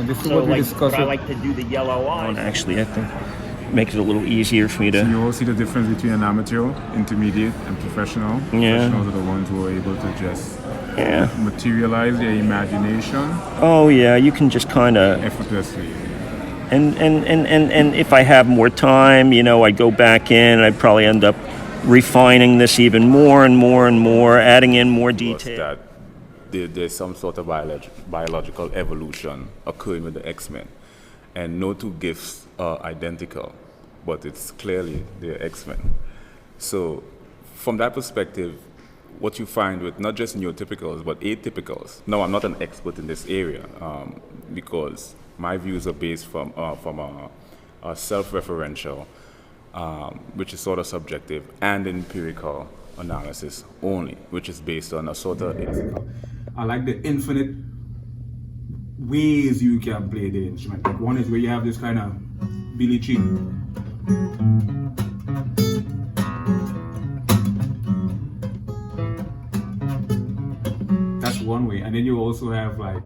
And this is So what we like, discussed. but I like to do the yellow eyes. Actually, I think makes it a little easier for me to. You all see the difference between an amateur, intermediate, and professional. Yeah. Professionals are the ones who are able to just Yeah. materialize their imagination Oh yeah, you can just kind of. effortlessly. And if I have more time, you know, I'd go back in. I'd probably end up refining this even more and more and more, adding in more Was detail. that there's some sort of biological evolution occurring with the X-Men. And no two gifts are identical, but it's clearly they're X-Men. So from that perspective, what you find with not just neurotypicals, but atypicals. Now, I'm not an expert in this area because my views are based from a self-referential, which is sort of subjective, and empirical analysis only, which is based on a sort of lexical. I like the infinite ways you can play the instrument. Like one is where you have this kind of Billie Jean. That's one way, and then you also have like